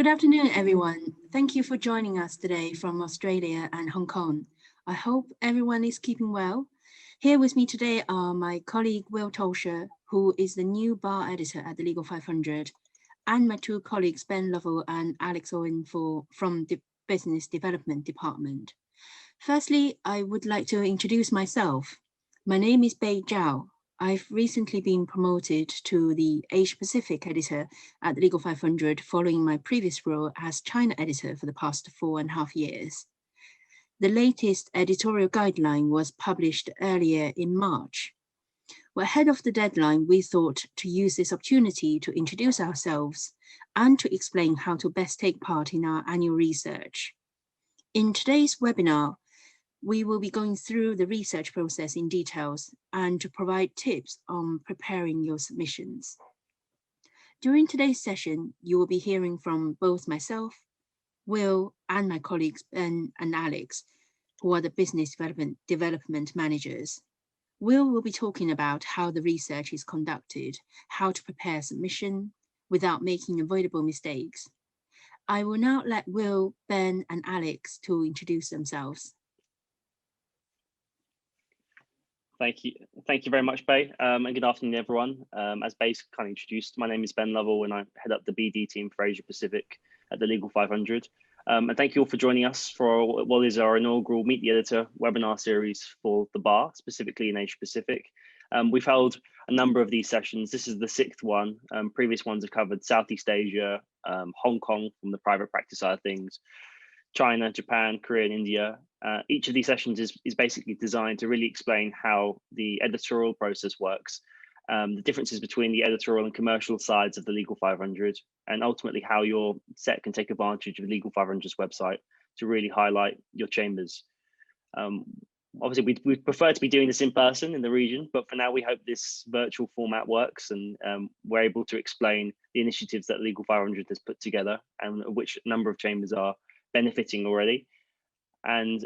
Good afternoon, everyone. Thank you for joining us today from Australia and Hong Kong. I hope everyone is keeping well. Here with me today are my colleague Will Tolscher, who is the new bar editor at the Legal 500, and my two colleagues Ben Lovell and Alex Owen from the Business Development Department. Firstly, I would like to introduce myself. My name is Bei Zhao. I've recently been promoted to the Asia Pacific editor at the Legal 500 following my previous role as China editor for the past 4.5 years. The latest editorial guideline was published earlier in March. Well, ahead of the deadline, we thought to use this opportunity to introduce ourselves and to explain how to best take part in our annual research. In today's webinar, we will be going through the research process in details and to provide tips on preparing your submissions. During today's session, you will be hearing from both myself, Will, and my colleagues Ben and Alex, who are the business development managers. Will be talking about how the research is conducted, how to prepare submission without making avoidable mistakes. I will now let Will, Ben, and Alex to introduce themselves. Thank you very much, Bei, and good afternoon, everyone. As Bei kind of introduced, my name is Ben Lovell, and I head up the BD team for Asia Pacific at the Legal 500. And thank you all for joining us for what is our inaugural Meet the Editor webinar series for the bar, specifically in Asia Pacific. We've held a number of these sessions. This is the 6th one. Previous ones have covered Southeast Asia, Hong Kong from the private practice side of things, China, Japan, Korea, and India. Each of these sessions is basically designed to really explain how the editorial process works, the differences between the editorial and commercial sides of the Legal 500, and ultimately how your set can take advantage of the Legal 500's website to really highlight your chambers. Obviously, we prefer to be doing this in person in the region, but for now we hope this virtual format works and we're able to explain the initiatives that Legal 500 has put together and which number of chambers are benefiting already. And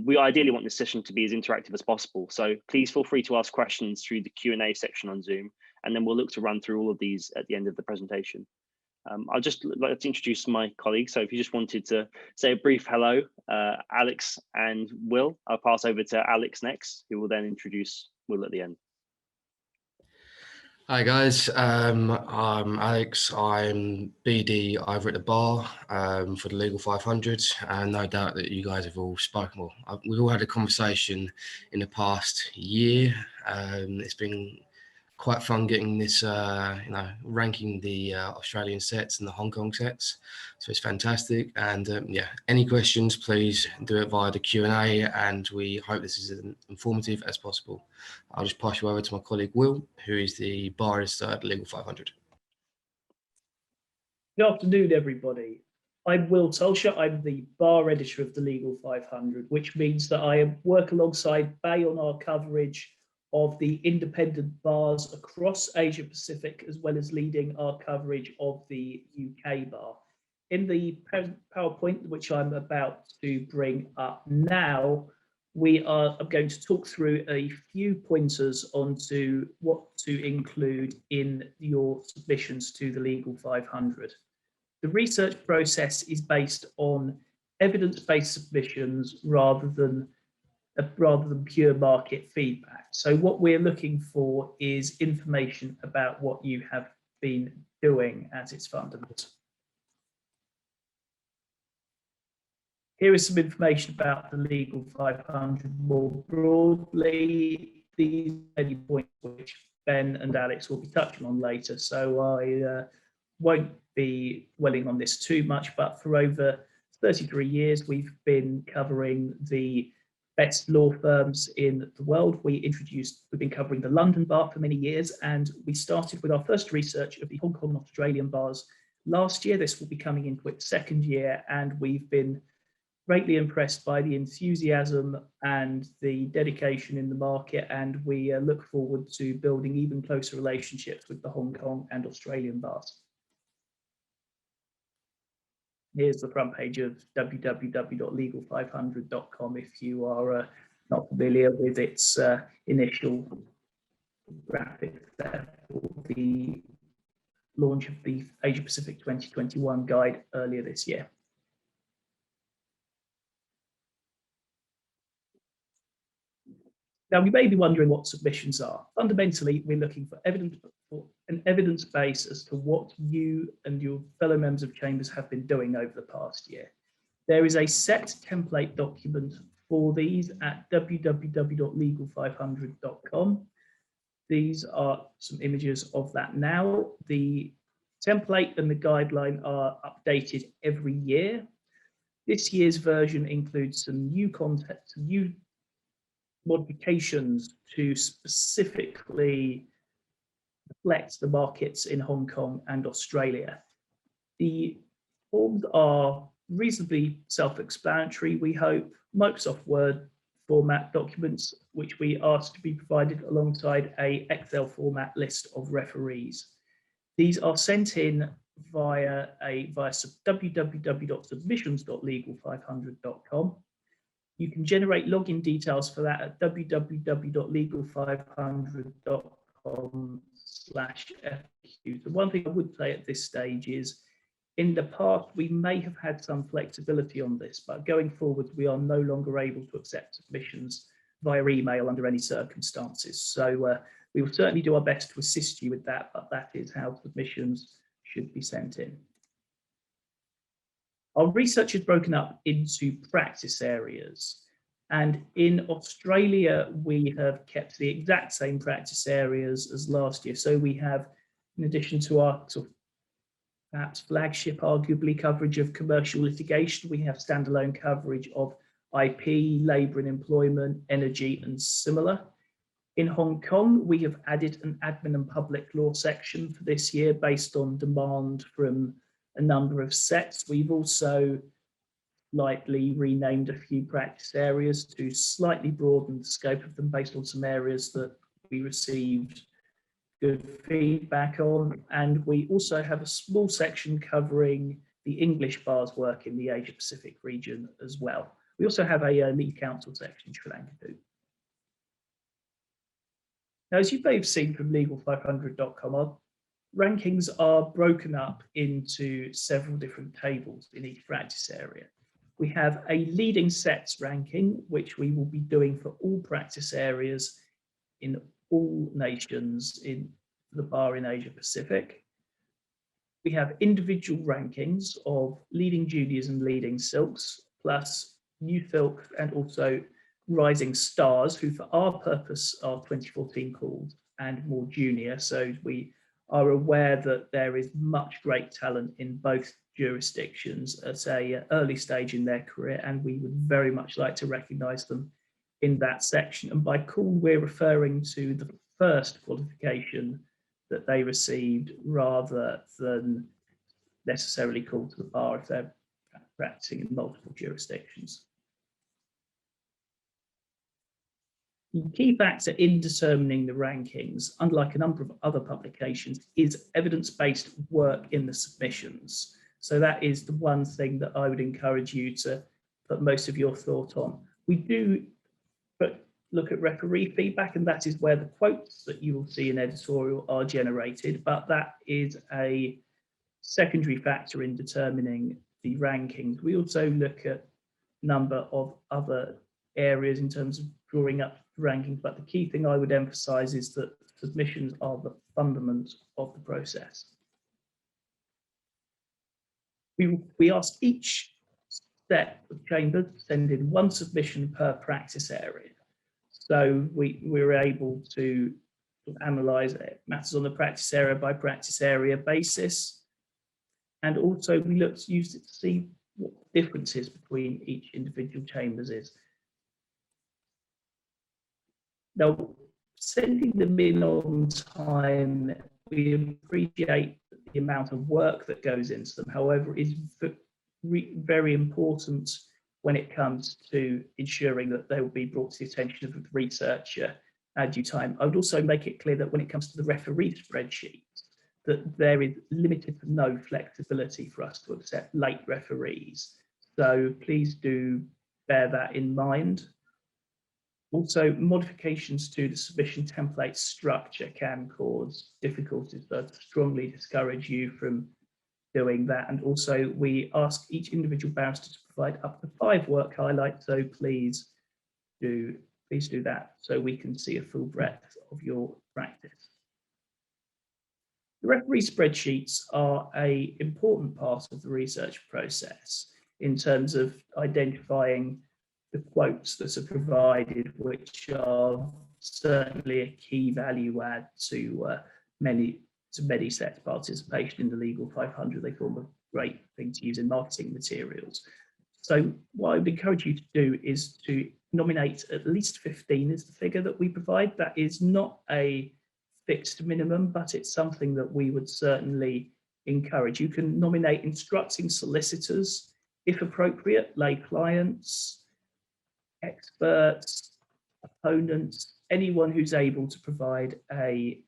we ideally want this session to be as interactive as possible. So please feel free to ask questions through the Q&A section on Zoom, and then we'll look to run through all of these at the end of the presentation. I'll just like to introduce my colleagues. So if you just wanted to say a brief hello, Alex and Will, I'll pass over to Alex next, who will then introduce Will at the end. Hi guys, I'm Alex. I'm BD over at the bar for the Legal 500, and no doubt that you guys have all spoken. Well, we've all had a conversation in the past year. It's been quite fun getting this, ranking the Australian sets and the Hong Kong sets. So it's fantastic. And yeah, any questions, please do it via the Q&A, and we hope this is as informative as possible. I'll just pass you over to my colleague Will, who is the bar editor at Legal 500. Good afternoon, everybody. I'm Will Tolscher. I'm the bar editor of the Legal 500, which means that I work alongside Bei on our coverage of the independent bars across Asia Pacific, as well as leading our coverage of the UK bar. In the PowerPoint, which I'm about to bring up now, I'm going to talk through a few pointers onto what to include in your submissions to the Legal 500. The research process is based on evidence-based submissions rather than pure market feedback. So what we're looking for is information about what you have been doing as its fundament. Here is some information about the Legal 500 more broadly. These are the points which Ben and Alex will be touching on later, so I won't be dwelling on this too much, but for over 33 years, we've been covering the best law firms in the world. We've been covering the London bar for many years, and we started with our first research of the Hong Kong and Australian bars last year. This will be coming into its 2nd year, and we've been greatly impressed by the enthusiasm and the dedication in the market, and we look forward to building even closer relationships with the Hong Kong and Australian bars. Here's the front page of www.legal500.com if you are not familiar with its initial graphic there for the launch of the Asia Pacific 2021 guide earlier this year. Now, you may be wondering what submissions are. Fundamentally, we're looking for an evidence base as to what you and your fellow members of chambers have been doing over the past year. There is a set template document for these at www.legal500.com. These are some images of that now. The template and the guideline are updated every year. This year's version includes some new content, some new modifications to specifically reflect the markets in Hong Kong and Australia. The forms are reasonably self-explanatory, we hope. Microsoft Word format documents, which we ask to be provided alongside a Excel format list of referees. These are sent in via www.submissions.legal500.com. You can generate login details for that at www.legal500.com/FAQ. The one thing I would say at this stage is, in the past, we may have had some flexibility on this, but going forward, we are no longer able to accept submissions via email under any circumstances. So we will certainly do our best to assist you with that, but that is how submissions should be sent in. Our research is broken up into practice areas, and in Australia, we have kept the exact same practice areas as last year. So we have, in addition to our sort of perhaps flagship, arguably, coverage of commercial litigation, we have standalone coverage of IP, labour and employment, energy, and similar. In Hong Kong, we have added an admin and public law section for this year based on demand from a number of sets. We've also lightly renamed a few practice areas to slightly broaden the scope of them based on some areas that we received good feedback on. And we also have a small section covering the English bar's work in the Asia Pacific region as well. We also have a legal counsel section in Sri Lanka too. Now, as you may have seen from legal500.com, our rankings are broken up into several different tables in each practice area. We have a leading sets ranking, which we will be doing for all practice areas in all nations in the bar in Asia Pacific. We have individual rankings of leading juniors and leading silks, plus new silk and also rising stars, who for our purpose are 2014 called and more junior. So we are aware that there is much great talent in both jurisdictions at an early stage in their career, and we would very much like to recognise them in that section. And by call, we're referring to the first qualification that they received rather than necessarily called to the bar if they're practicing in multiple jurisdictions. The key factor in determining the rankings, unlike a number of other publications, is evidence-based work in the submissions. So that is the one thing that I would encourage you to put most of your thought on. We do look at referee feedback, and that is where the quotes that you will see in editorial are generated, but that is a secondary factor in determining the rankings. We also look at a number of other areas in terms of drawing up rankings, but the key thing I would emphasize is that submissions are the fundament of the process. We ask each set of chambers to send in one submission per practice area. So we're able to analyse matters on the practice area by practice area basis. And also we look to use it to see what differences between each individual chambers is. Now, sending them in on time, we appreciate the amount of work that goes into them. However, it is very important when it comes to ensuring that they will be brought to the attention of the researcher at due time. I would also make it clear that when it comes to the referee spreadsheet, that there is limited to no flexibility for us to accept late referees. So please do bear that in mind. Also, modifications to the submission template structure can cause difficulties, so I'd strongly discourage you from doing that. And also, we ask each individual barrister to provide up to 5 work highlights, so please do that so we can see a full breadth of your practice. The referee spreadsheets are an important part of the research process in terms of identifying the quotes that are provided, which are certainly a key value add to many sets participation in the Legal 500. They form a great thing to use in marketing materials. So what I would encourage you to do is to nominate at least 15 is the figure that we provide. That is not a fixed minimum, but it's something that we would certainly encourage. You can nominate instructing solicitors, if appropriate, lay clients, experts, opponents, anyone who's able to provide a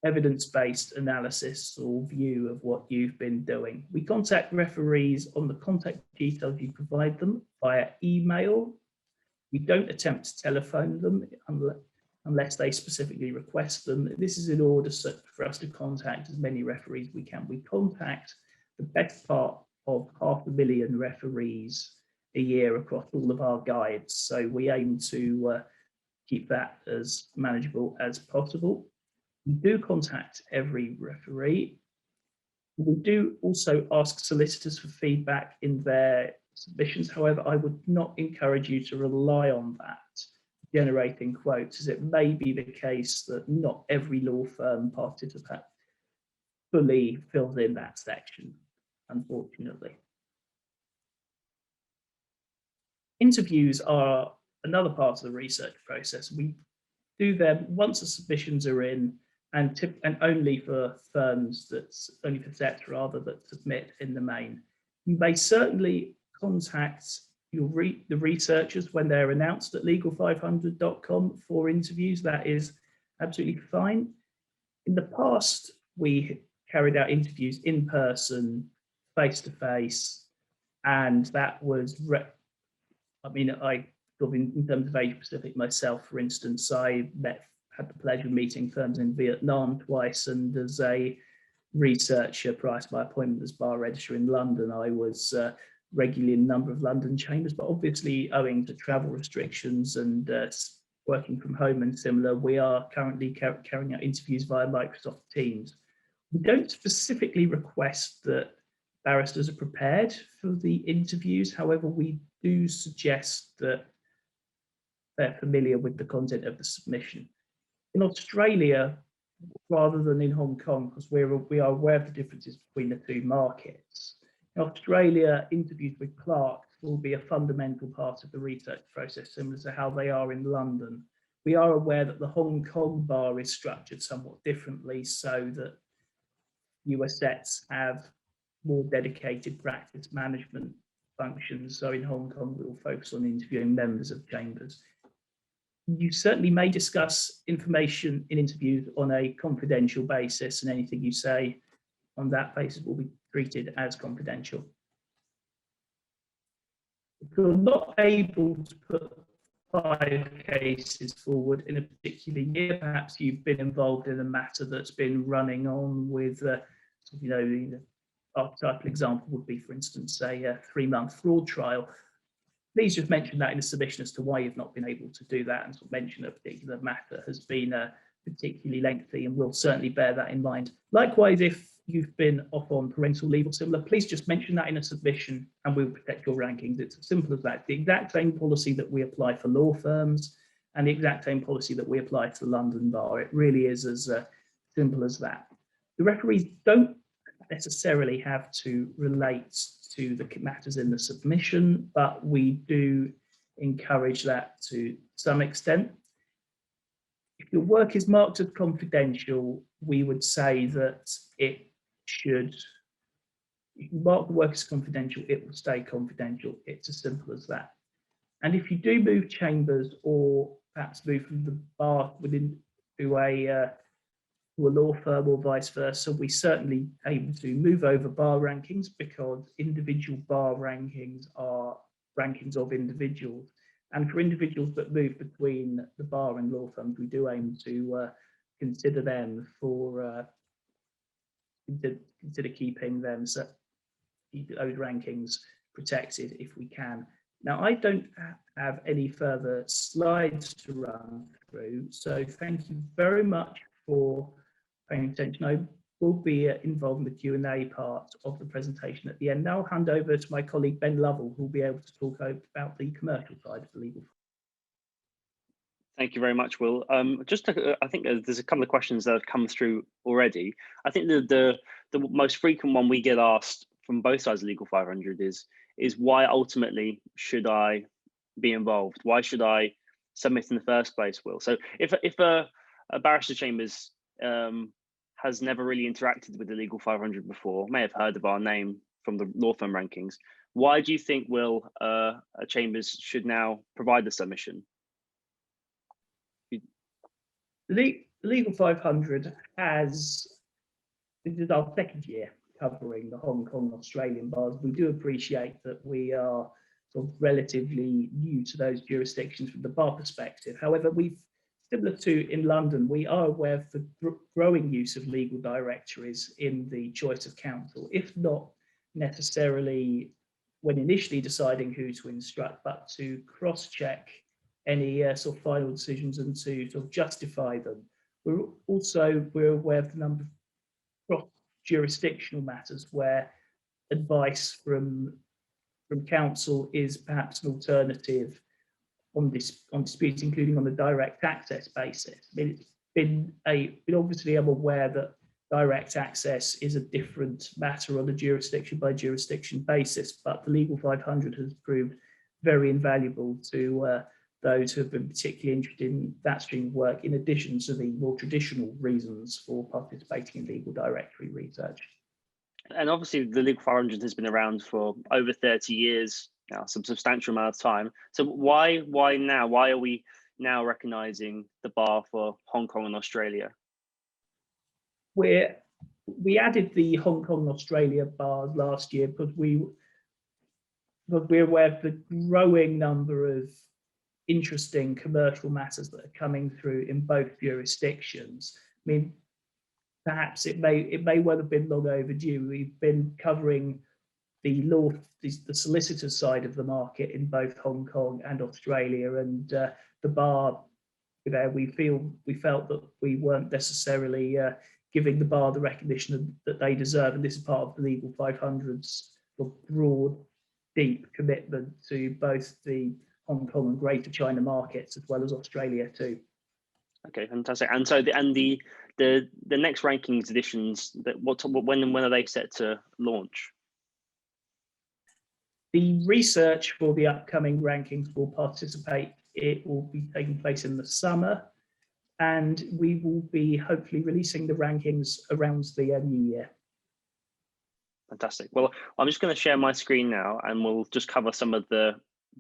evidence-based analysis or view of what you've been doing. We contact referees on the contact details you provide them via email. We don't attempt to telephone them unless they specifically request them. This is in order for us to contact as many referees we can. We contact the best part of 500,000 referees a year across all of our guides. So we aim to keep that as manageable as possible. We do contact every referee. We do also ask solicitors for feedback in their submissions. However, I would not encourage you to rely on that generating quotes, as it may be the case that not every law firm participant fully fills in that section, unfortunately. Interviews are another part of the research process. We do them once the submissions are in, and only for firms only for sets rather that submit in the main. You may certainly contact the researchers when they're announced at legal500.com for interviews. That is absolutely fine. In the past, we carried out interviews in person, face to face, and that was, in terms of Asia Pacific myself, for instance, I had the pleasure of meeting firms in Vietnam twice, and as a researcher prior to my appointment as bar registrar in London, I was regularly in a number of London chambers, but obviously owing to travel restrictions and working from home and similar, we are currently carrying out interviews via Microsoft Teams. We don't specifically request that barristers are prepared for the interviews. However, we do suggest that they're familiar with the content of the submission. In Australia, rather than in Hong Kong, because we are aware of the differences between the two markets, in Australia, interviews with clerks will be a fundamental part of the research process, similar to how they are in London. We are aware that the Hong Kong bar is structured somewhat differently, so that US sets have more dedicated practice management functions. So in Hong Kong, we will focus on interviewing members of chambers. You certainly may discuss information in interviews on a confidential basis, and anything you say on that basis will be treated as confidential. If you're not able to put 5 cases forward in a particular year, perhaps you've been involved in a matter that's been running on with, the archetypal example would be, for instance, a 3-month fraud trial. Please just mention that in a submission as to why you've not been able to do that, and sort of mention a particular matter has been particularly lengthy, and we'll certainly bear that in mind. Likewise, if you've been off on parental leave or similar, please just mention that in a submission and we'll protect your rankings. It's as simple as that. The exact same policy that we apply for law firms and the exact same policy that we apply to the London Bar. It really is as simple as that. The referees don't necessarily have to relate to the matters in the submission, but we do encourage that to some extent. If your work is marked as confidential, we would say that it should, if you mark the work as confidential, it will stay confidential. It's as simple as that. And if you do move chambers, or perhaps move from the bar within to a law firm or vice versa, we certainly aim to move over bar rankings, because individual bar rankings are rankings of individuals, And for individuals that move between the bar and law firms, we do aim to consider them for consider keeping them, so keep those rankings protected if we can. Now, I don't have any further slides to run through, so thank you very much for paying attention. I will be involved in the Q&A part of the presentation at the end. Now I'll hand over to my colleague Ben Lovell, who will be able to talk about the commercial side of the legal. Thank you very much, Will. I think there's a couple of questions that have come through already. I think the most frequent one we get asked from both sides of Legal 500 is why ultimately should I be involved? Why should I submit in the first place, Will? So if a barrister chambers has never really interacted with the Legal 500 before, may have heard of our name from the law firm rankings, why do you think, Will, a chambers should now provide the submission? The Legal 500 this is our second year covering the Hong Kong and Australian bars. We do appreciate that we are sort of relatively new to those jurisdictions from the bar perspective. However, similar to in London, we are aware of the growing use of legal directories in the choice of counsel, if not necessarily when initially deciding who to instruct, but to cross-check any sort of final decisions and to sort of justify them. We're aware of the number of cross-jurisdictional matters where advice from counsel is perhaps an alternative on disputes, including on the direct access basis. I mean, obviously I'm aware that direct access is a different matter on a jurisdiction by jurisdiction basis, but the Legal 500 has proved very invaluable to those who have been particularly interested in that stream of work, in addition to the more traditional reasons for participating in legal directory research. And obviously the Legal 500 has been around for over 30 years now, some substantial amount of time. So why now? Why are we now recognising the bar for Hong Kong and Australia? We added the Hong Kong and Australia bars last year because we're aware of the growing number of interesting commercial matters that are coming through in both jurisdictions. I mean, perhaps it may well have been long overdue. We've been covering the solicitor side of the market in both Hong Kong and Australia, and the bar, we felt that we weren't necessarily giving the bar the recognition that they deserve, and this is part of the Legal 500's broad, deep commitment to both the Hong Kong and Greater China markets, as well as Australia too. Okay, fantastic. And so the next rankings editions, when are they set to launch? The research for the upcoming rankings will be taking place in the summer, and we will be hopefully releasing the rankings around the new year. Fantastic. Well, I'm just going to share my screen now, and we'll just cover some of the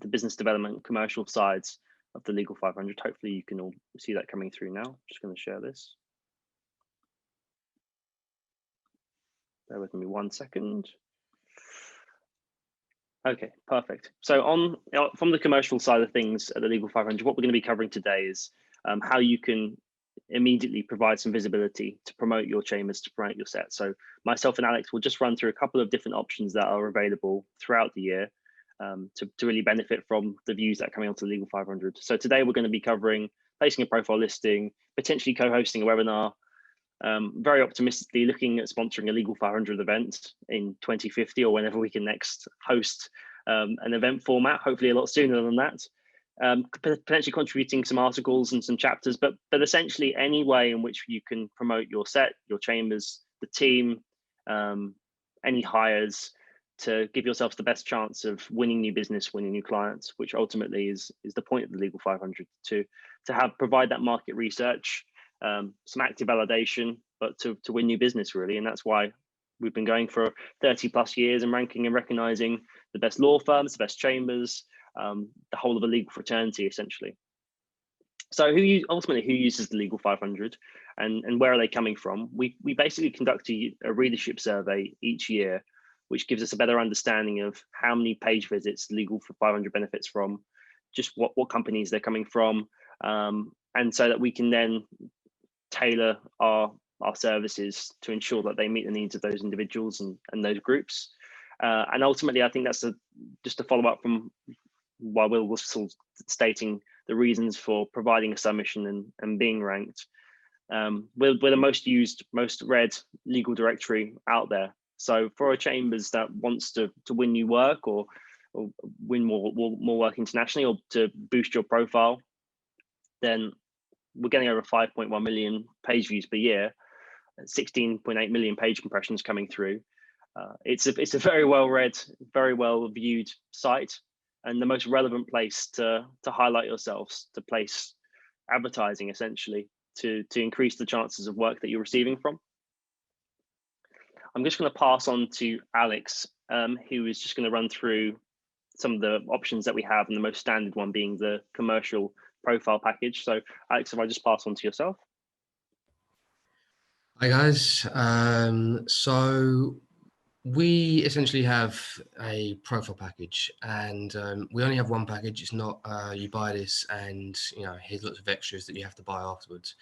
business development commercial sides of the Legal 500. Hopefully you can all see that coming through now. Just going to share this. Bear with me 1 second. Okay, perfect. So from the commercial side of things at the Legal 500, what we're going to be covering today is how you can immediately provide some visibility to promote your chambers, to promote your set. So myself and Alex will just run through a couple of different options that are available throughout the year to really benefit from the views that are coming onto the Legal 500. So today we're going to be covering placing a profile listing, potentially co-hosting a webinar, very optimistically looking at sponsoring a Legal 500 event in 2050 or whenever we can next host an event format, hopefully a lot sooner than that. Potentially contributing some articles and some chapters, but essentially any way in which you can promote your set, your chambers, the team, any hires, to give yourselves the best chance of winning new business, winning new clients, which ultimately is the point of the Legal 500, to provide that market research, some active validation, but to win new business really. And that's why we've been going for 30 plus years and ranking and recognizing the best law firms, the best chambers, the whole of a legal fraternity essentially. So who uses the Legal 500 and where are they coming from? We basically conduct a readership survey each year, which gives us a better understanding of how many page visits Legal 500 benefits from, just what companies they're coming from, and so that we can then tailor our services to ensure that they meet the needs of those individuals and those groups. And ultimately, I think that's just a follow up from while Will was sort of stating the reasons for providing a submission and being ranked. We're the most used, most read legal directory out there. So for a chambers that wants to win new work or win more work internationally, or to boost your profile, then we're getting over 5.1 million page views per year, 16.8 million page impressions coming through. It's a very well read, very well viewed site, and the most relevant place to highlight yourselves, to place advertising essentially, to increase the chances of work that you're receiving from. I'm just going to pass on to Alex, who is just going to run through some of the options that we have, and the most standard one being the commercial profile package. So Alex, if I just pass on to yourself. Hi guys, so we essentially have a profile package, and we only have one package. It's not you buy this and here's lots of extras that you have to buy afterwards.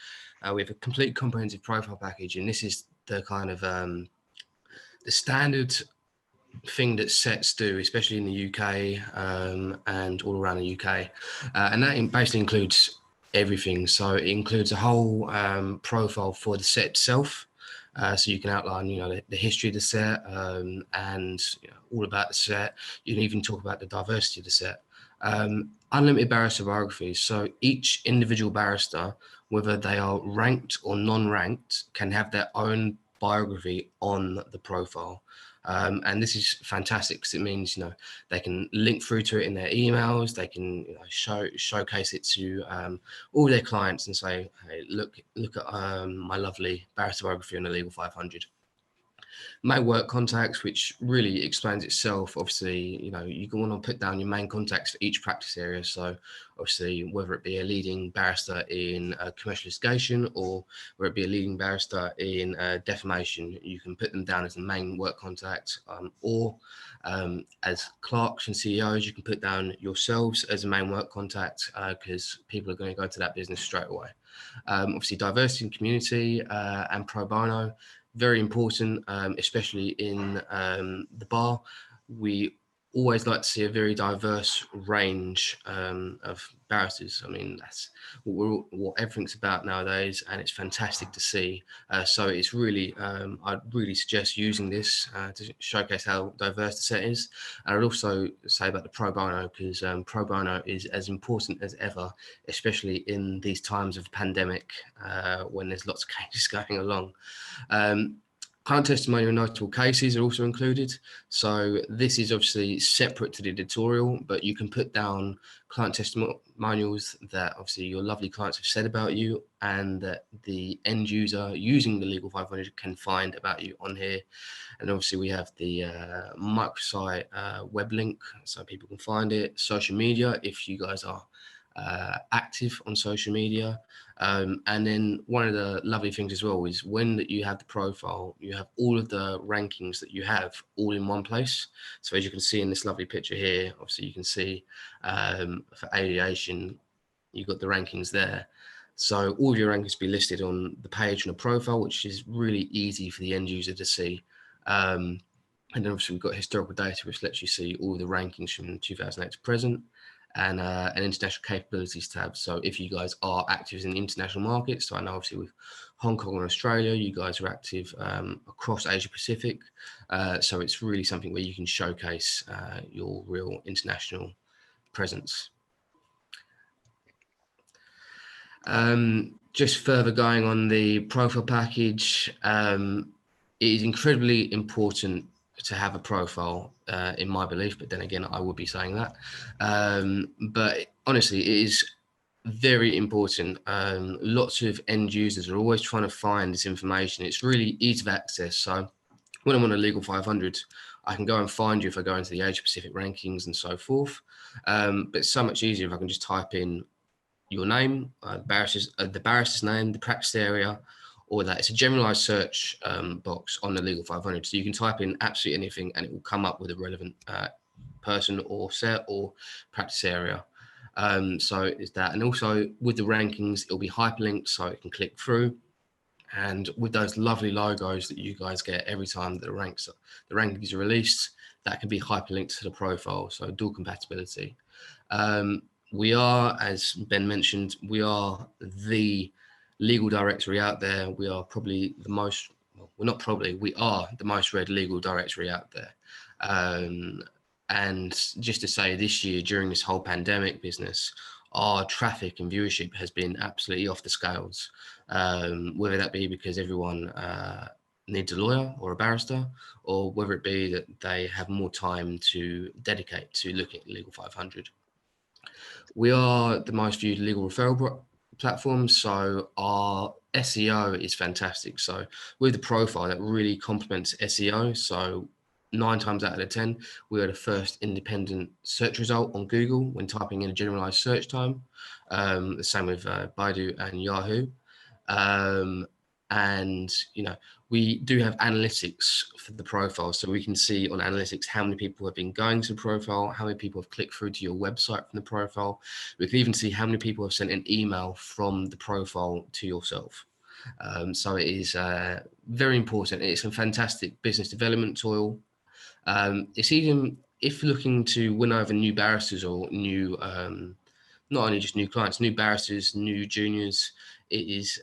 We have a complete comprehensive profile package, and this is the kind of the standard thing that sets do, especially in the UK and all around the UK, and that basically includes everything. So it includes a whole profile for the set itself, so you can outline the history of the set, and all about the set. You can even talk about the diversity of the set. Unlimited barrister biographies, so each individual barrister, whether they are ranked or non-ranked, can have their own biography on the profile. And this is fantastic because it means they can link through to it in their emails. They can showcase it to all their clients and say, hey, look at my lovely barrister biography on the Legal 500. Main work contacts, which really explains itself. Obviously, you can want to put down your main contacts for each practice area. So obviously, whether it be a leading barrister in commercial litigation or whether it be a leading barrister in defamation, you can put them down as the main work contact, or as clerks and CEOs, you can put down yourselves as a main work contact, because people are going to go to that business straight away. Obviously, diversity and community and pro bono, very important, especially in the bar. We always like to see a very diverse range of barristers. I mean, that's what everything's about nowadays, and it's fantastic to see. So it's really, I'd really suggest using this to showcase how diverse the set is. And I'd also say about the pro bono, because pro bono is as important as ever, especially in these times of pandemic, when there's lots of cases going along. Client testimonial and notable cases are also included. So this is obviously separate to the editorial, but you can put down client testimonials that obviously your lovely clients have said about you, and that the end user using the Legal 500 can find about you on here. And obviously we have the microsite web link, so people can find it. Social media, if you guys are active on social media. And then one of the lovely things as well is when you have the profile, you have all of the rankings that you have all in one place. So as you can see in this lovely picture here, obviously you can see for aviation, you've got the rankings there. So all of your rankings be listed on the page and a profile, which is really easy for the end user to see. And then obviously we've got historical data, which lets you see all the rankings from 2008 to present, and an international capabilities tab. So if you guys are active in the international markets, so I know obviously with Hong Kong and Australia, you guys are active across Asia Pacific. So it's really something where you can showcase your real international presence. Just further going on the profile package, it is incredibly important to have a profile, in my belief, but then again, I would be saying that. But honestly, it is very important. Lots of end users are always trying to find this information. It's really easy of access. So when I'm on a Legal 500, I can go and find you if I go into the Asia Pacific rankings and so forth. But it's so much easier if I can just type in your name, the barrister's name, the practice area, or that. It's a generalized search box on the Legal 500. So you can type in absolutely anything and it will come up with a relevant person or set or practice area. So it's that, and also with the rankings, it'll be hyperlinked so it can click through. And with those lovely logos that you guys get every time that the rankings are released, that can be hyperlinked to the profile, so dual compatibility. We are, as Ben mentioned, we are the legal directory out there. We are probably the most, well, we're not probably, we are the most read legal directory out there. And just to say, this year, during this whole pandemic business, our traffic and viewership has been absolutely off the scales, whether that be because everyone needs a lawyer or a barrister, or whether it be that they have more time to dedicate to looking at Legal 500. We are the most viewed legal referral platform, so our SEO is fantastic. So with the profile, that really complements SEO. So 9 times out of 10, we are the first independent search result on Google when typing in a generalized search term. The same with Baidu and Yahoo. And we do have analytics for the profile, so we can see on analytics how many people have been going to the profile, how many people have clicked through to your website from the profile. We can even see how many people have sent an email from the profile to yourself. So it is very important. It's a fantastic business development tool. It's even, if looking to win over new barristers or new, not only just new clients, new barristers, new juniors, it is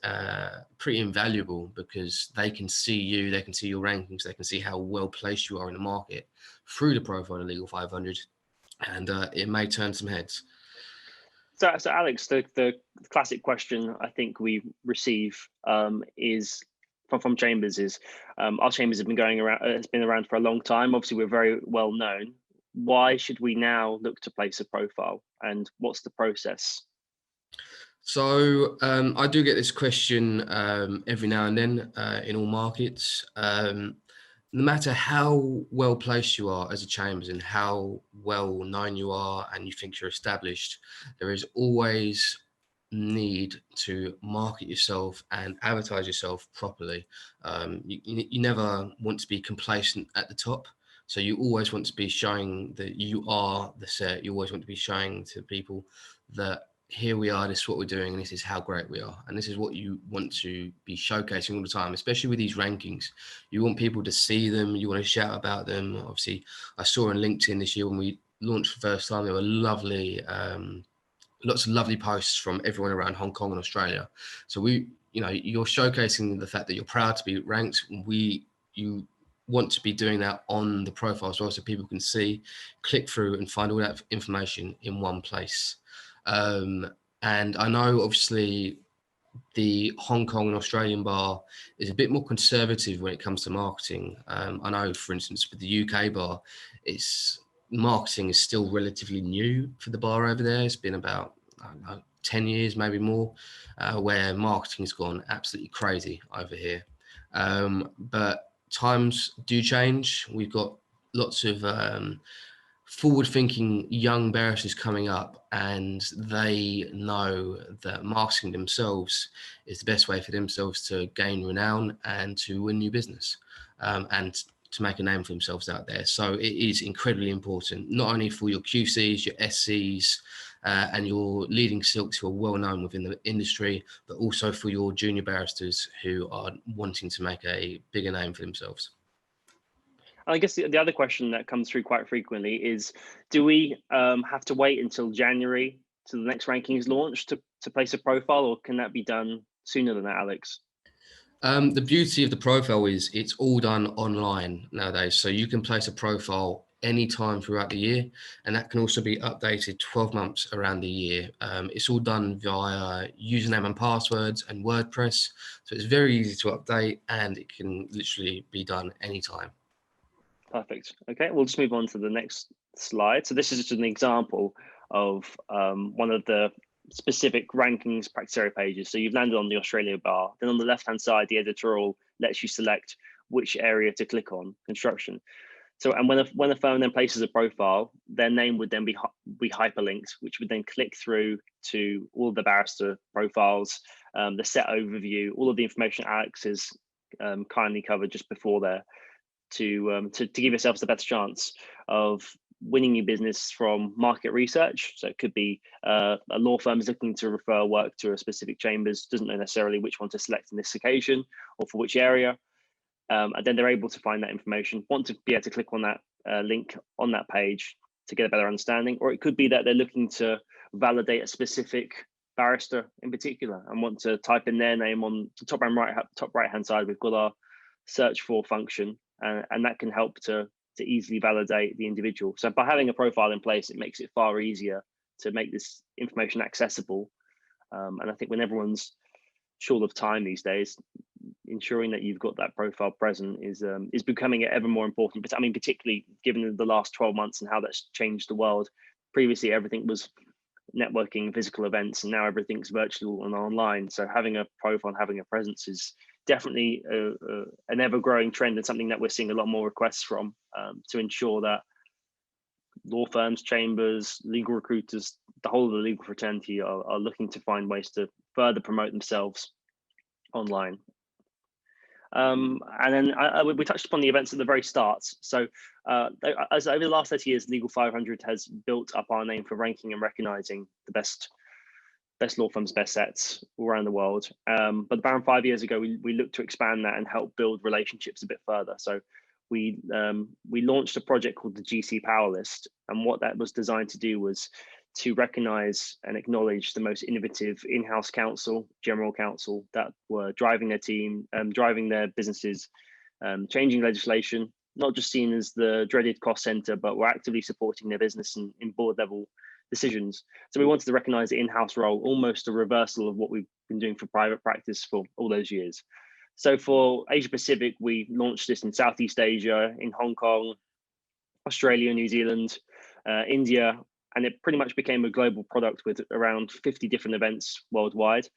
pretty invaluable because they can see you, they can see your rankings, they can see how well placed you are in the market through the profile of Legal 500, and it may turn some heads. So Alex, the classic question I think we receive is from Chambers is, our Chambers have been going around, it's been around for a long time. Obviously, we're very well known. Why should we now look to place a profile, and what's the process? So I do get this question every now and then in all markets. No matter how well placed you are as a Chambers and how well known you are and you think you're established, there is always need to market yourself and advertise yourself properly. You never want to be complacent at the top. So you always want to be showing that you are the set. You always want to be showing to people that here we are, this is what we're doing, and this is how great we are. And this is what you want to be showcasing all the time, especially with these rankings. You want people to see them, you want to shout about them. Obviously, I saw on LinkedIn this year when we launched for the first time, there were lovely, lots of lovely posts from everyone around Hong Kong and Australia. So you're showcasing the fact that you're proud to be ranked. You want to be doing that on the profile as well, so people can see, click through and find all that information in one place. And I know obviously the Hong Kong and Australian bar is a bit more conservative when it comes to marketing. I know, for instance, with the UK bar, marketing is still relatively new for the bar over there. It's been about, I don't know, 10 years, maybe more, where marketing has gone absolutely crazy over here. But times do change. We've got lots of forward-thinking young barristers coming up, and they know that marketing themselves is the best way for themselves to gain renown and to win new business, and to make a name for themselves out there. So it is incredibly important, not only for your QCs, your SCs, and your leading silks who are well known within the industry, but also for your junior barristers who are wanting to make a bigger name for themselves. I guess the other question that comes through quite frequently is, do we have to wait until January to the next rankings launch to place a profile, or can that be done sooner than that, Alex? The beauty of the profile is it's all done online nowadays. So you can place a profile anytime throughout the year, and that can also be updated 12 months around the year. It's all done via username and passwords and WordPress. So it's very easy to update, and it can literally be done anytime. Perfect. Okay, we'll just move on to the next slide. So this is just an example of one of the specific rankings practice area pages. So you've landed on the Australia bar. Then on the left-hand side, the editorial lets you select which area to click on, construction. So, and when a firm then places a profile, their name would then be hyperlinked, which would then click through to all the barrister profiles, the set overview, all of the information Alex has kindly covered just before there, to give yourselves the best chance of winning new business from market research. So it could be a law firm is looking to refer work to a specific chambers, doesn't know necessarily which one to select in this occasion or for which area. And then they're able to find that information, want to be able to click on that link on that page to get a better understanding. Or it could be that they're looking to validate a specific barrister in particular and want to type in their name on the top right hand side. We've got our search for function, and that can help to easily validate the individual. So by having a profile in place, it makes it far easier to make this information accessible. And I think when everyone's short of time these days, ensuring that you've got that profile present is becoming ever more important. But I mean, particularly given the last 12 months and how that's changed the world. Previously, everything was networking, physical events, and now everything's virtual and online. So having a profile and having a presence is definitely an ever-growing trend, and something that we're seeing a lot more requests from, to ensure that law firms, chambers, legal recruiters, the whole of the legal fraternity are looking to find ways to further promote themselves online. And then we touched upon the events at the very start. So as over the last 30 years, Legal 500 has built up our name for ranking and recognizing the best law firms, best sets all around the world. But around 5 years ago, we looked to expand that and help build relationships a bit further. So we launched a project called the GC Power List. And what that was designed to do was to recognize and acknowledge the most innovative in-house counsel, general counsel that were driving their team, driving their businesses, changing legislation, not just seen as the dreaded cost center, but were actively supporting their business in board level decisions. So we wanted to recognize the in-house role, almost a reversal of what we've been doing for private practice for all those years. So for Asia Pacific, we launched this in Southeast Asia, in Hong Kong, Australia, New Zealand, India, and it pretty much became a global product with around 50 different events worldwide.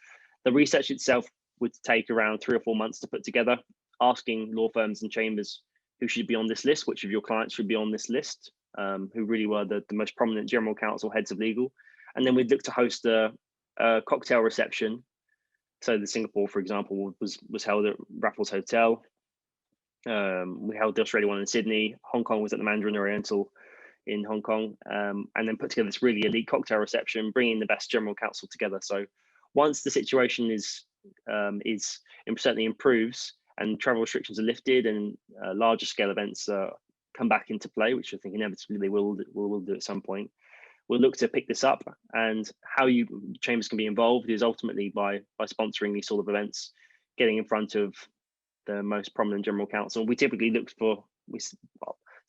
The research itself would take around 3 or 4 months to put together, asking law firms and chambers who should be on this list, which of your clients should be on this list, who really were the most prominent general counsel, heads of legal. And then we'd look to host a cocktail reception. So the Singapore, for example, was held at Raffles Hotel. We held the Australia one in Sydney. Hong Kong was at the Mandarin Oriental in Hong Kong, and then put together this really elite cocktail reception, bringing the best general counsel together. So once the situation certainly improves and travel restrictions are lifted and larger scale events come back into play, which I think inevitably they will do at some point, we'll look to pick this up. And how chambers can be involved is ultimately by sponsoring these sort of events, getting in front of the most prominent general counsel. We typically look for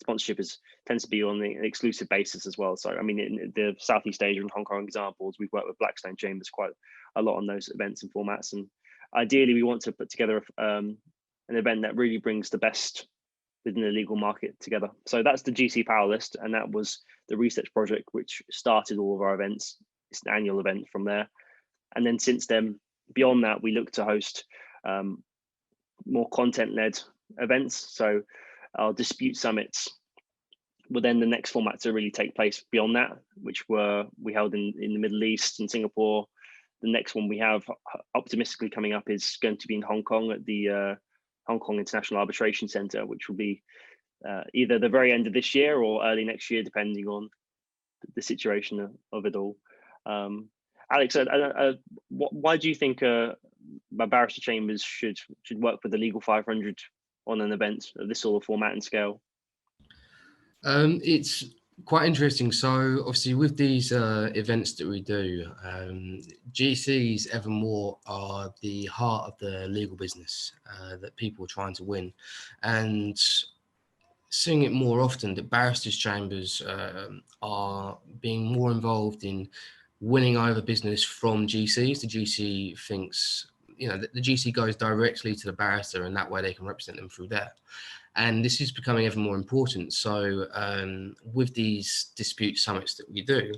sponsorship tends to be on an exclusive basis as well. So, I mean, in the Southeast Asia and Hong Kong examples, we've worked with Blackstone Chambers quite a lot on those events and formats. And ideally, we want to put together an event that really brings the best within the legal market together. So that's the GC Power List, and that was the research project which started all of our events. It's an annual event from there. And then since then, beyond that, we look to host more content-led events. So our dispute summits were then the next format to really take place beyond that, which we held in the Middle East and Singapore. The next one we have optimistically coming up is going to be in Hong Kong at the Hong Kong International Arbitration Centre, which will be either the very end of this year or early next year, depending on the situation of it all. Alex, why do you think barrister chambers should work with the Legal 500 on an event of this sort of format and scale? It's quite interesting. So obviously with these events that we do, GCs evermore are the heart of the legal business that people are trying to win. And seeing it more often that barristers chambers are being more involved in winning over business from GCs. The GC thinks, the GC goes directly to the barrister, and that way they can represent them through there. And this is becoming ever more important. So with these dispute summits that we do,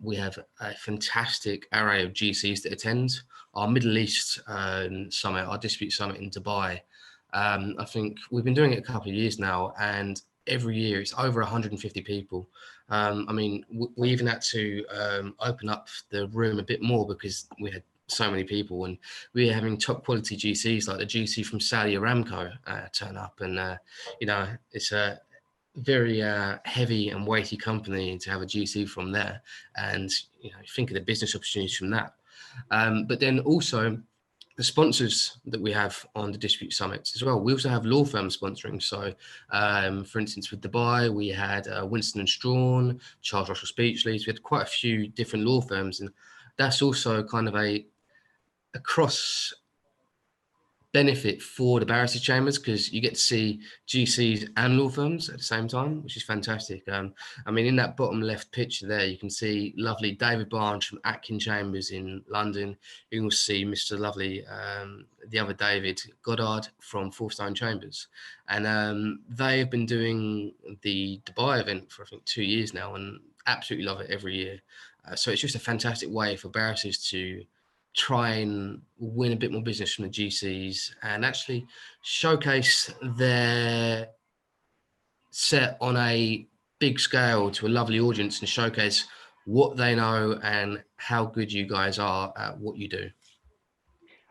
we have a fantastic array of GCs that attend. Our Middle East summit, our dispute summit in Dubai, I think we've been doing it a couple of years now, and every year it's over 150 people. I mean, we even had to open up the room a bit more because we had so many people, and we're having top quality GCs like the GC from Saudi Aramco turn up, and it's very heavy and weighty company to have a GC from there, and think of the business opportunities from that. But then also the sponsors that we have on the Dispute Summits as well. We also have law firms sponsoring. So, for instance, with Dubai, we had Winston & Strawn, Charles Russell Speechlys. We had quite a few different law firms, and that's also kind of a cross benefit for the barrister chambers, because you get to see GCs and law firms at the same time, which is fantastic. I mean, in that bottom left picture there, you can see lovely David Barnes from Atkin Chambers in London. You can see Mr. Lovely, the other David Goddard from Fourth Stone Chambers. And they have been doing the Dubai event for, I think, 2 years now, and absolutely love it every year. So it's just a fantastic way for barristers to try and win a bit more business from the GCs and actually showcase their set on a big scale to a lovely audience and showcase what they know and how good you guys are at what you do.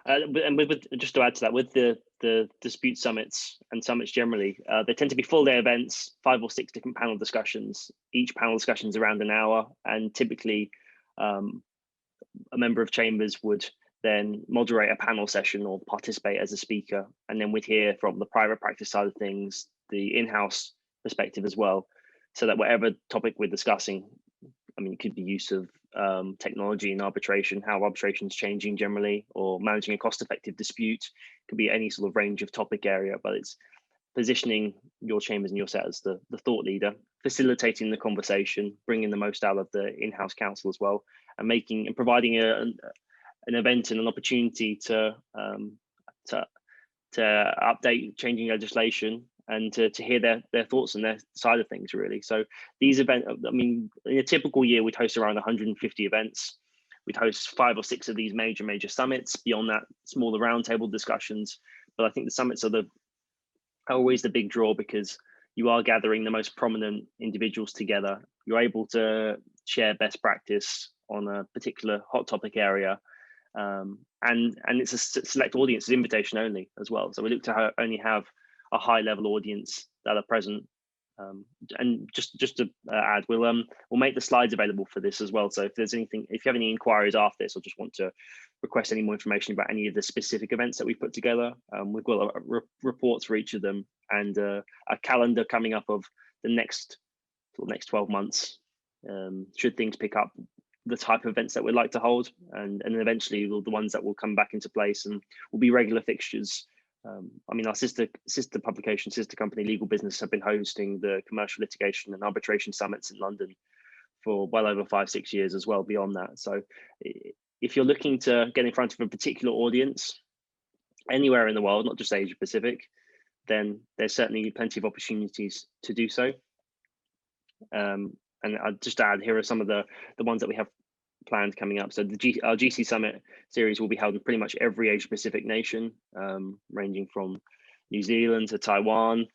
And with just to add to that, with the dispute summits and summits generally, they tend to be full day events, 5 or 6 different panel discussions. Each panel discussion is around an hour, and typically a member of chambers would then moderate a panel session or participate as a speaker. And then we'd hear from the private practice side of things, the in-house perspective as well, so that whatever topic we're discussing, I mean, it could be use of technology in arbitration, how arbitration is changing generally, or managing a cost-effective dispute. It could be any sort of range of topic area, but it's positioning your chambers and your set as the thought leader, facilitating the conversation, bringing the most out of the in-house counsel as well, and providing an event and an opportunity to update changing legislation and to hear their thoughts and their side of things, really. So these events, I mean, in a typical year, we'd host around 150 events. We'd host 5 or 6 of these major summits. Beyond that, smaller roundtable discussions. But I think the summits are always the big draw, because you are gathering the most prominent individuals together. You're able to share best practice on a particular hot topic area. And it's a select audience, it's invitation only as well. So we look to only have a high level audience that are present. And just to add, we'll make the slides available for this as well. So if there's anything, if you have any inquiries after this, or just want to request any more information about any of the specific events that we've put together, we've got reports for each of them, and a calendar coming up of the next 12 months. Should things pick up, the type of events that we'd like to hold, and eventually the ones that will come back into place and will be regular fixtures. I mean, our sister publication, sister company, Legal Business, have been hosting the commercial litigation and arbitration summits in London for well over 5-6 years as well, beyond that. So if you're looking to get in front of a particular audience anywhere in the world, not just Asia Pacific, then there's certainly plenty of opportunities to do so. And I'll just add, here are some of the ones that we have planned coming up. So our GC Summit series will be held in pretty much every Asia Pacific nation, ranging from New Zealand to Taiwan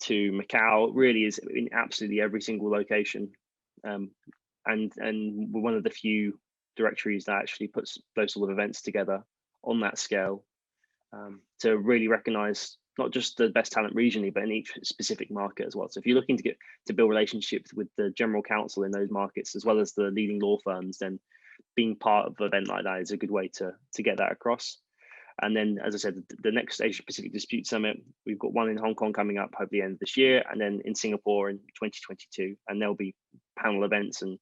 to Macau. It really is in absolutely every single location. And we're one of the few directories that actually puts those sort of events together on that scale, to really recognize not just the best talent regionally, but in each specific market as well. So if you're looking to build relationships with the general counsel in those markets, as well as the leading law firms, then being part of an event like that is a good way to get that across. And then, as I said, the next Asia Pacific Dispute Summit, we've got one in Hong Kong coming up, hopefully the end of this year, and then in Singapore in 2022. And there'll be panel events and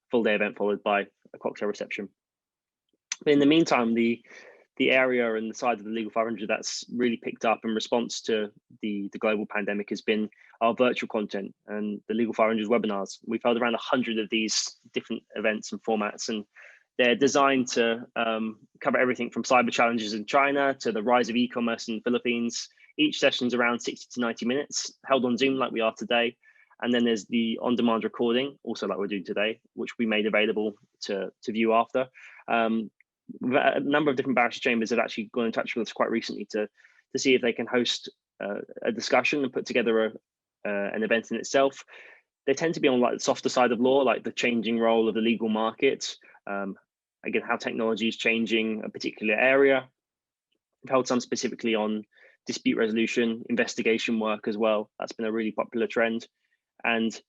full day event followed by a cocktail reception. But in the meantime, the area and the side of the Legal 500 that's really picked up in response to the global pandemic has been our virtual content and the Legal 500 webinars. We've held around 100 of these different events and formats, and they're designed to cover everything from cyber challenges in China to the rise of e-commerce in the Philippines. Each session's around 60 to 90 minutes, held on Zoom like we are today. And then there's the on-demand recording, also like we're doing today, which we made available to view after. A number of different barrister chambers have actually gone in touch with us quite recently to see if they can host a discussion and put together an event in itself. They tend to be on like the softer side of law, like the changing role of the legal market, again, how technology is changing a particular area. We've held some specifically on dispute resolution, investigation work as well. That's been a really popular trend. And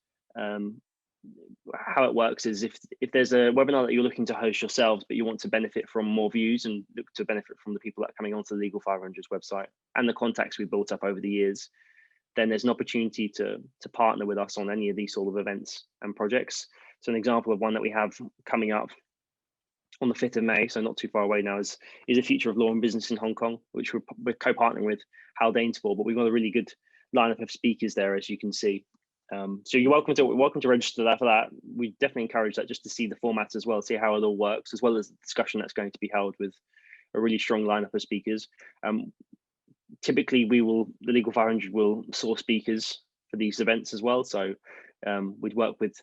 how it works is if there's a webinar that you're looking to host yourselves, but you want to benefit from more views and look to benefit from the people that are coming onto the Legal 500's website and the contacts we've built up over the years, then there's an opportunity to partner with us on any of these sort of events and projects. So an example of one that we have coming up on the 5th of May, so not too far away now, is a Future of Law and Business in Hong Kong, which we're co-partnering with Haldane for, but we've got a really good lineup of speakers there, as you can see. So you're welcome to register for that. We definitely encourage that, just to see the format as well, see how it all works, as well as the discussion that's going to be held with a really strong lineup of speakers. Typically, the Legal 500 will source speakers for these events as well. So we'd work with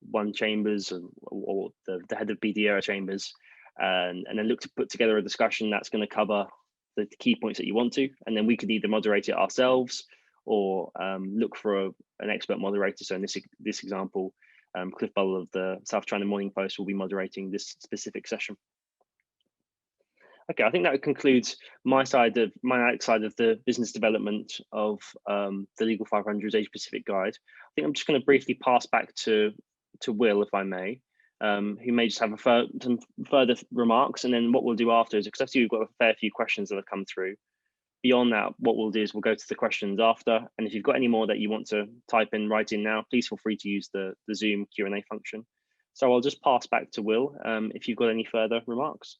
one Chambers or the head of BD area Chambers, and then look to put together a discussion that's going to cover the key points that you want to, and then we could either moderate it ourselves or look for an expert moderator. So in this example, Cliff Bull of the South China Morning Post will be moderating this specific session. Okay, I think that concludes my side of the business development of the Legal 500's Asia Pacific Guide. I think I'm just going to briefly pass back to Will, if I may, who may just have some further remarks, and then what we'll do after is, because I see we've got a fair few questions that have come through. Beyond that, what we'll do is we'll go to the questions after, and if you've got any more that you want to write in now, please feel free to use the Zoom Q&A function. So I'll just pass back to Will if you've got any further remarks.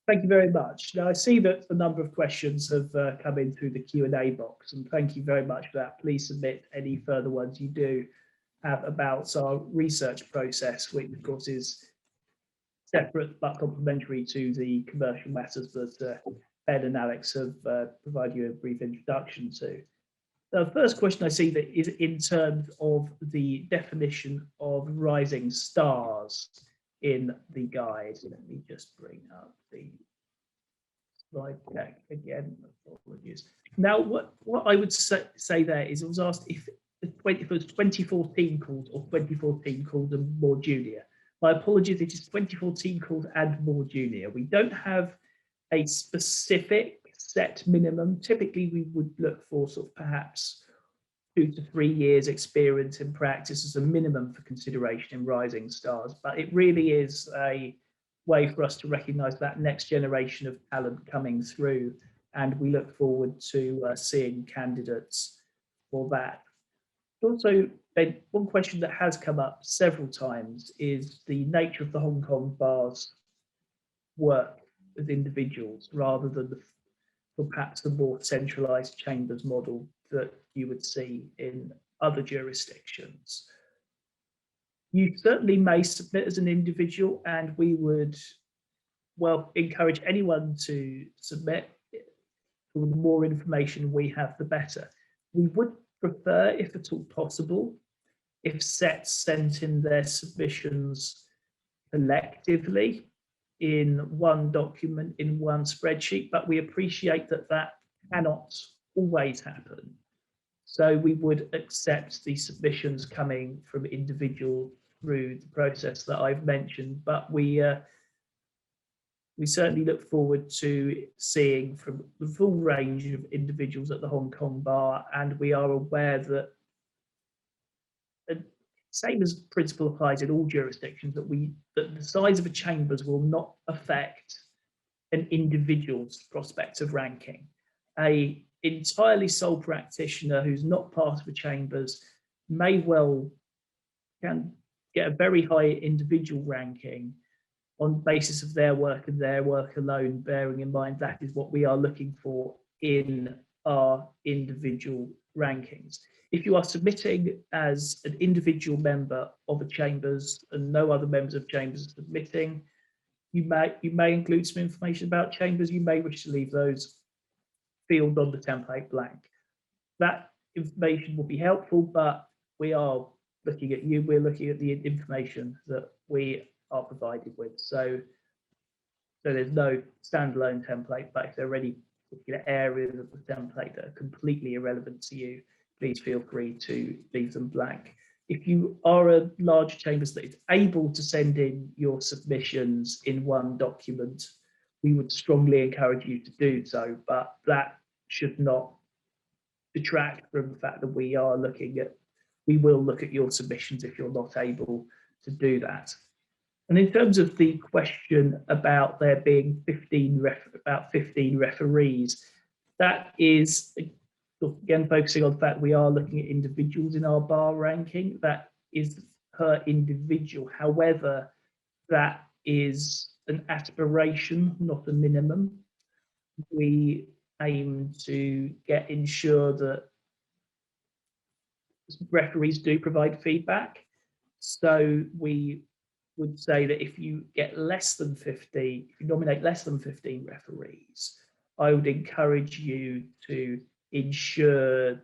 Thank you very much. Now I see that a number of questions have come in through the Q&A box, and thank you very much for that. Please submit any further ones you do have about our research process, which of course is separate but complementary to the commercial matters that Ben and Alex have provided you a brief introduction to. The first question I see that is in terms of the definition of rising stars in the guide. Let me just bring up the slide deck again. Apologies. Now, what I would say there is, I was asked if it was 2014 called or 2014 called and more junior. My apologies, it is 2014 called and more junior. We don't have a specific set minimum. Typically, we would look for sort of perhaps 2 to 3 years experience in practice as a minimum for consideration in rising stars, but it really is a way for us to recognise that next generation of talent coming through, and we look forward to seeing candidates for that. Also, one question that has come up several times is the nature of the Hong Kong bar's work with individuals rather than perhaps the more centralised chambers model that you would see in other jurisdictions. You certainly may submit as an individual, and we would encourage anyone to submit. The more information we have, the better. We would prefer, if at all possible, if sets sent in their submissions collectively in one document, in one spreadsheet, but we appreciate that that cannot always happen. So we would accept the submissions coming from individual through the process that I've mentioned, but we certainly look forward to seeing from the full range of individuals at the Hong Kong bar, and we are aware that the same as principle applies in all jurisdictions, that the size of a chambers will not affect an individual's prospect of ranking. A entirely sole practitioner who's not part of a chambers may well can get a very high individual ranking on the basis of their work and their work alone, bearing in mind that is what we are looking for in our individual rankings. If you are submitting as an individual member of a chambers and no other members of chambers are submitting, you may include some information about chambers. You may wish to leave those field on the template blank. That information will be helpful, but we are looking at you. We're looking at the information that we are provided with. So there's no standalone template, but if there are any particular areas of the template that are completely irrelevant to you, please feel free to leave them blank. If you are a large chambers that is able to send in your submissions in one document, we would strongly encourage you to do so, but that should not detract from the fact that we will look at your submissions if you're not able to do that. And in terms of the question about there being 15 referees, that is, again, focusing on the fact we are looking at individuals in our bar ranking. That is per individual. However, that is an aspiration, not a minimum. We aim to ensure that referees do provide feedback. So we would say that if you get less than 50, if you nominate less than 15 referees, I would encourage you to ensure,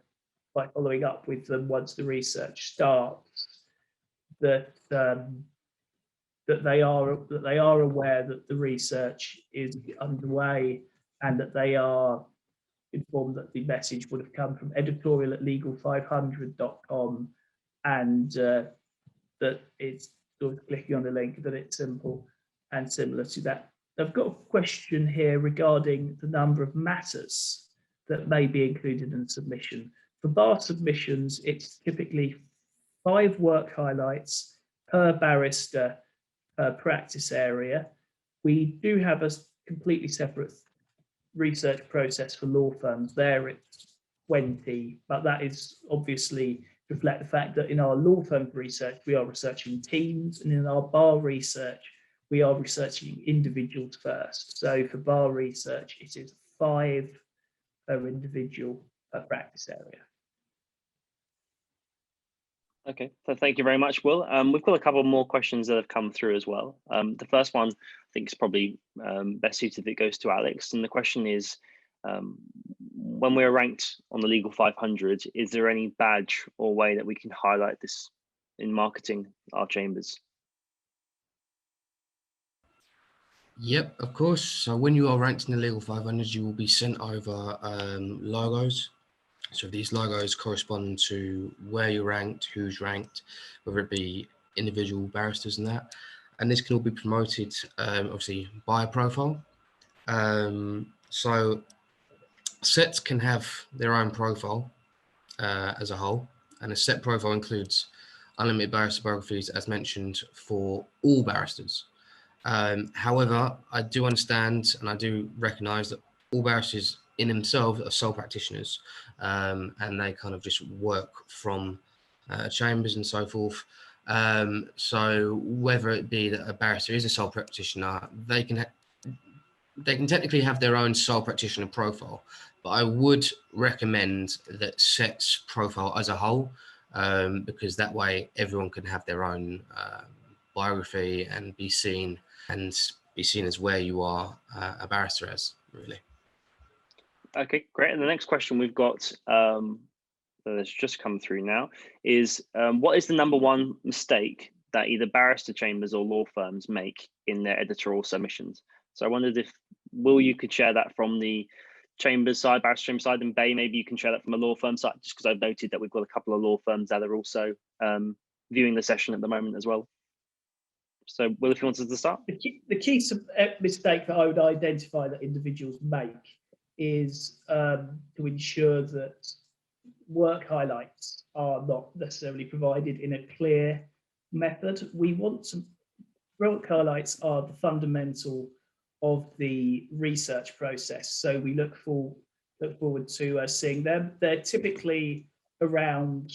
by following up with them once the research starts, that that they are aware that the research is underway and that they are informed that the message would have come from editorial@legal500.com and that it's sort of clicking on the link, that it's simple and similar to that. I've got a question here regarding the number of matters that may be included in the submission. For bar submissions, it's typically 5 work highlights per barrister per practice area. We do have a completely separate research process for law firms. There it's 20, but that is obviously reflect the fact that in our law firm research, we are researching teams, and in our bar research, we are researching individuals first. So for bar research, it is 5 per individual per practice area. Okay, so thank you very much, Will. We've got a couple more questions that have come through as well. The first one, I think, is probably best suited if it goes to Alex. And the question is, when we're ranked on the Legal 500, is there any badge or way that we can highlight this in marketing our chambers? Yep, of course. So when you are ranked in the Legal 500, you will be sent over logos. So these logos correspond to where you're ranked, who's ranked, whether it be individual barristers and that. And this can all be promoted, obviously, by a profile. So sets can have their own profile as a whole, and a set profile includes unlimited barrister biographies, as mentioned, for all barristers. However, I do understand and I do recognise that all barristers in themselves are sole practitioners, and they kind of just work from chambers and so forth. So whether it be that a barrister is a sole practitioner, they can technically have their own sole practitioner profile, but I would recommend that SET's profile as a whole, because that way everyone can have their own biography and be seen as where you are a barrister as, really. Okay, great. And the next question we've got that's just come through now is, what is the #1 mistake that either barrister chambers or law firms make in their editorial submissions? So I wondered if, Will, you could share that from the chambers side, barrister chamber side, and Bay, maybe you can share that from a law firm side, just because I've noted that we've got a couple of law firms that are also viewing the session at the moment as well. So, Will, if you wanted to start. The key mistake that I would identify that individuals make is to ensure that work highlights are not necessarily provided in a clear method. We want to, work highlights are the fundamental of the research process. So we look forward to seeing them. They're typically around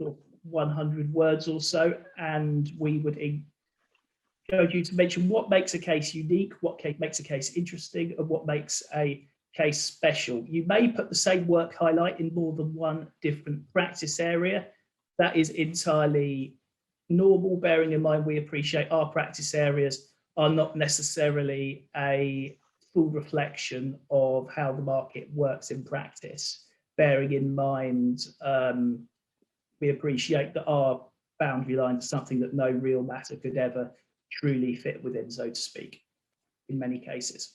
sort of 100 words or so, and we would encourage you to mention what makes a case unique, what makes a case interesting, and what makes a case special. You may put the same work highlight in more than one different practice area. That is entirely normal, bearing in mind we appreciate our practice areas are not necessarily a full reflection of how the market works in practice. Bearing in mind, we appreciate that our boundary line is something that no real matter could ever truly fit within, so to speak, in many cases.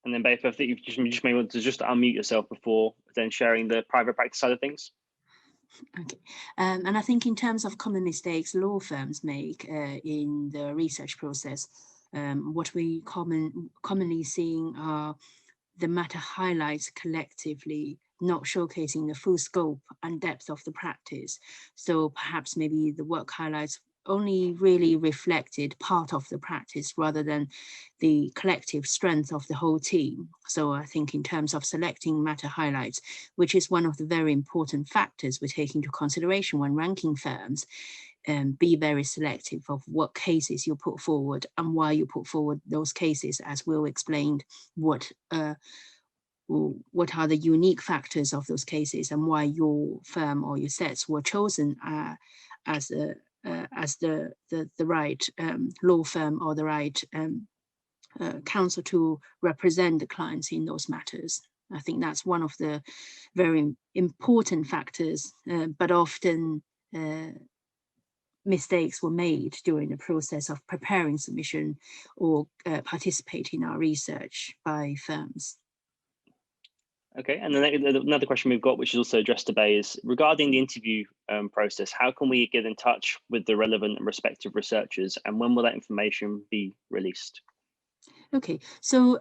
And then, Babe, I think you just may want to just unmute yourself before then sharing the private practice side of things. Okay, and I think in terms of common mistakes law firms make in the research process, what we commonly seeing are the matter highlights collectively, not showcasing the full scope and depth of the practice. So perhaps maybe the work highlights only really reflected part of the practice rather than the collective strength of the whole team. So I think in terms of selecting matter highlights, which is one of the very important factors we take into consideration when ranking firms, be very selective of what cases you put forward and why you put forward those cases, as Will explained what are the unique factors of those cases and why your firm or your sets were chosen as the right law firm or the right counsel to represent the clients in those matters. I think that's one of the very important factors, but often mistakes were made during the process of preparing submission or participating in our research by firms. Okay, and then another question we've got, which is also addressed to Bei, is regarding the interview process. How can we get in touch with the relevant and respective researchers, and when will that information be released? Okay, so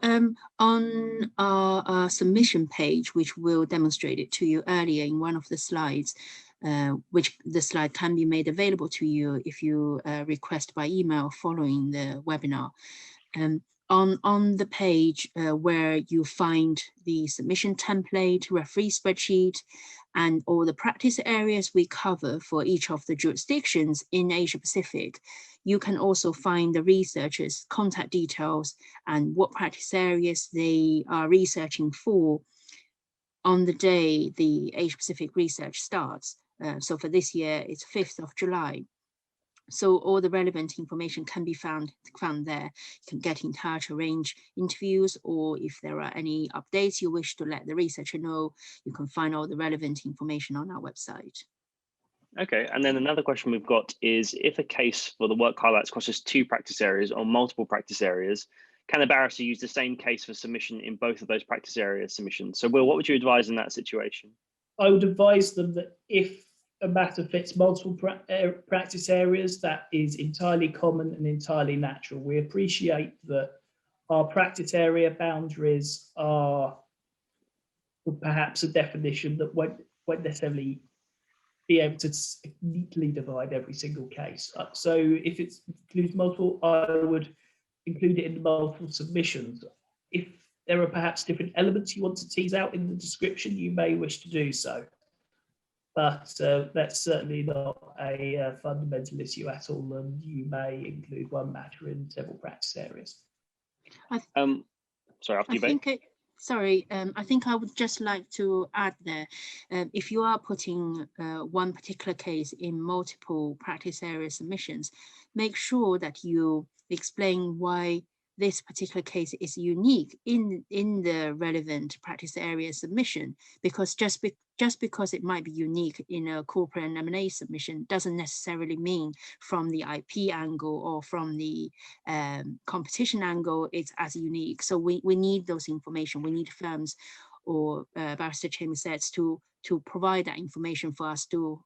on our submission page, which we'll demonstrate it to you earlier in one of the slides, which the slide can be made available to you if you request by email following the webinar. On the page where you find the submission template, referee spreadsheet, and all the practice areas we cover for each of the jurisdictions in Asia Pacific, you can also find the researchers' contact details and what practice areas they are researching for on the day the Asia Pacific research starts. So for this year, it's 5th of July. So all the relevant information can be found there. You can get in touch, arrange interviews, or if there are any updates you wish to let the researcher know, you can find all the relevant information on our website. Okay, and then another question we've got is, if a case for the work highlights crosses 2 practice areas or multiple practice areas, can a barrister use the same case for submission in both of those practice area submissions? So Will, what would you advise in that situation? I would advise them that if a matter fits multiple practice areas, that is entirely common and entirely natural. We appreciate that our practice area boundaries are perhaps a definition that won't necessarily be able to neatly divide every single case. So if it includes multiple, I would include it in multiple submissions. If there are perhaps different elements you want to tease out in the description, you may wish to do so. But that's certainly not a fundamental issue at all, and you may include one matter in several practice areas. Sorry, after you, Bei. Sorry, I think I would just like to add there, if you are putting one particular case in multiple practice area submissions, make sure that you explain why this particular case is unique in the relevant practice area submission, because just because it might be unique in a corporate and M&A submission doesn't necessarily mean from the IP angle or from the competition angle it's as unique. So we need those information. We need firms or barrister chamber sets to provide that information for us to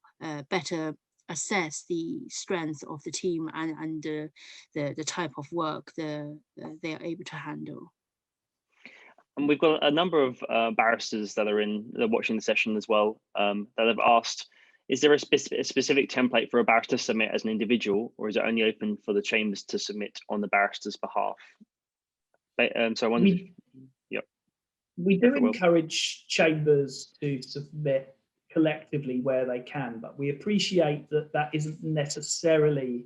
better assess the strength of the team and the type of work they are able to handle. And we've got a number of barristers that are watching the session as well that have asked, is there a specific template for a barrister to submit as an individual, or is it only open for the chambers to submit on the barrister's behalf? So I wonder, we do encourage chambers to submit collectively where they can, but we appreciate that that isn't necessarily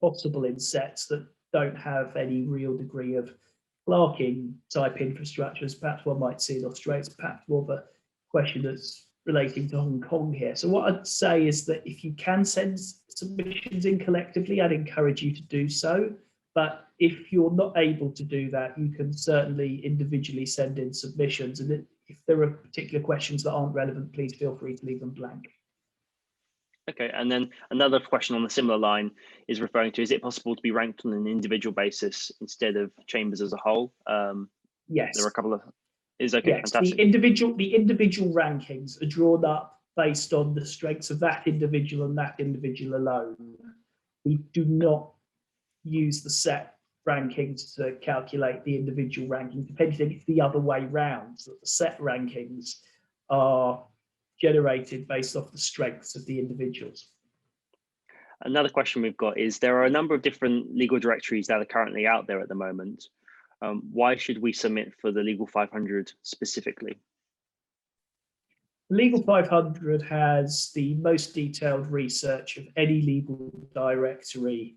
possible in sets that don't have any real degree of clerking type infrastructure, as perhaps one might see in Australia. It's perhaps more of a question that's relating to Hong Kong here. So what I'd say is that if you can send submissions in collectively, I'd encourage you to do so. But if you're not able to do that, you can certainly individually send in submissions. And if there are particular questions that aren't relevant, please feel free to leave them blank. Okay, and then another question on the similar line is referring to, is it possible to be ranked on an individual basis instead of chambers as a whole? Yes. There are a couple of, okay, yes, fantastic. The individual rankings are drawn up based on the strengths of that individual and that individual alone. We do not use the set rankings to calculate the individual ranking. If anything, it's the other way round, so that the set rankings are generated based off the strengths of the individuals. Another question we've got is, there are a number of different legal directories that are currently out there at the moment. Why should we submit for the Legal 500 specifically? Legal 500 has the most detailed research of any legal directory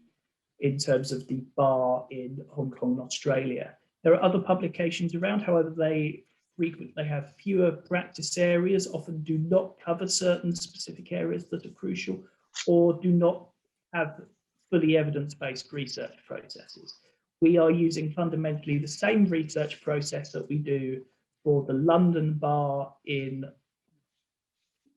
in terms of the bar in Hong Kong and Australia. There are other publications around, however, they frequently have fewer practice areas, often do not cover certain specific areas that are crucial, or do not have fully evidence-based research processes. We are using fundamentally the same research process that we do for the London bar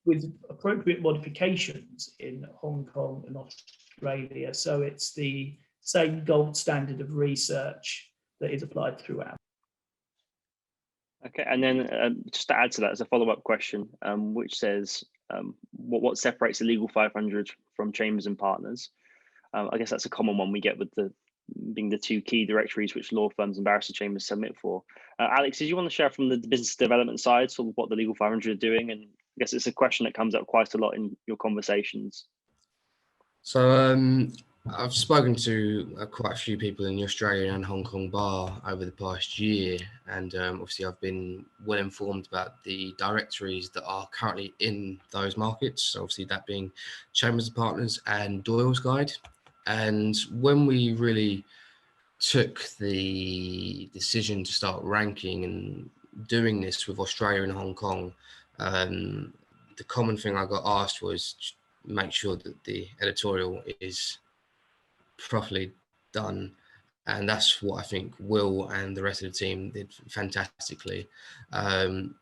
with appropriate modifications in Hong Kong and Australia. So it's the same gold standard of research that is applied throughout. Okay, and then just to add to that as a follow-up question, which says, what separates the Legal 500 from Chambers and Partners? I guess that's a common one we get with being the two key directories which law firms and barrister chambers submit for. Alex, did you want to share from the business development side sort of what the Legal 500 are doing? And I guess it's a question that comes up quite a lot in your conversations. So I've spoken to quite a few people in the Australian and Hong Kong bar over the past year, and obviously I've been well informed about the directories that are currently in those markets. So obviously that being Chambers and Partners and Doyle's Guide. And when we really took the decision to start ranking and doing this with Australia and Hong Kong, the common thing I got asked was make sure that the editorial is properly done, and that's what I think Will and the rest of the team did fantastically.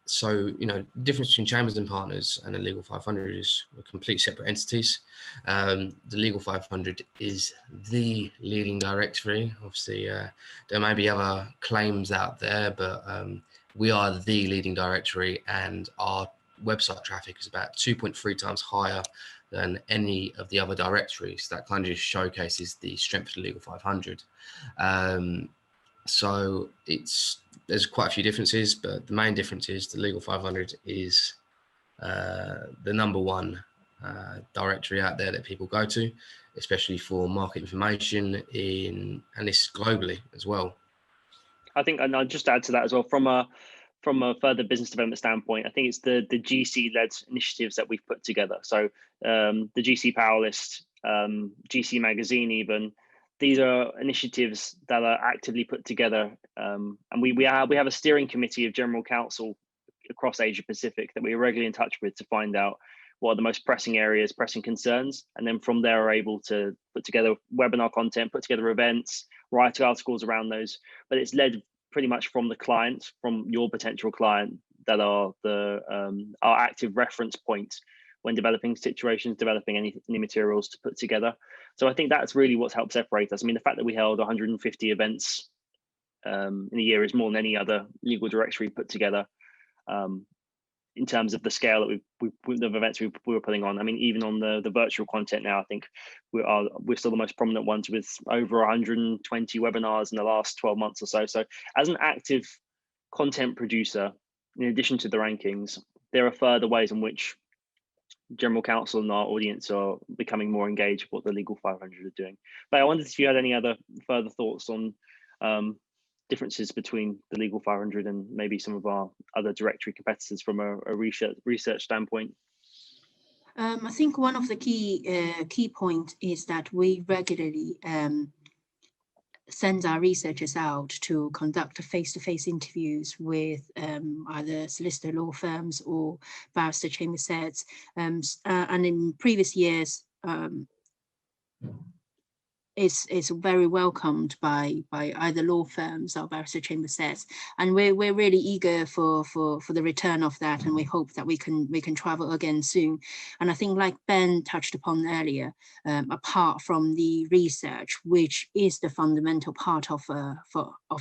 So, you know, the difference between Chambers and Partners and the Legal 500 is we're complete separate entities. The Legal 500 is the leading directory. Obviously, there may be other claims out there, but we are the leading directory, and our website traffic is about 2.3 times higher than any of the other directories. That kind of just showcases the strength of the Legal 500. So there's quite a few differences, but the main difference is the Legal 500 is the #1 directory out there that people go to, especially for market information and this globally as well. I think, and I'll just add to that as well, from a further business development standpoint, I think it's the GC-led initiatives that we've put together. So the GC Power List, GC Magazine even, these are initiatives that are actively put together. And we have a steering committee of general counsel across Asia Pacific that we're regularly in touch with to find out what are the most pressing areas, pressing concerns. And then from there are able to put together webinar content, put together events, write articles around those. But it's led pretty much from the client, from your potential client, that are our active reference point when developing situations, developing any materials to put together. So I think that's really what's helped separate us. I mean, the fact that we held 150 events in a year is more than any other legal directory put together in terms of the scale that the events we were putting on. I mean, even on the virtual content now, I think we're still the most prominent ones with over 120 webinars in the last 12 months or so. So as an active content producer, in addition to the rankings, there are further ways in which general counsel and our audience are becoming more engaged with what the Legal 500 are doing. But I wondered if you had any other further thoughts on differences between the Legal 500 and maybe some of our other directory competitors from a research standpoint. I think one of the key point is that we regularly send our researchers out to conduct face-to-face interviews with either solicitor law firms or barrister chamber sets. And in previous years, is very welcomed by either law firms or barrister chamber sets, and we're really eager for the return of that, and we hope that we can travel again soon. And I think, like Ben touched upon earlier, apart from the research, which is the fundamental part of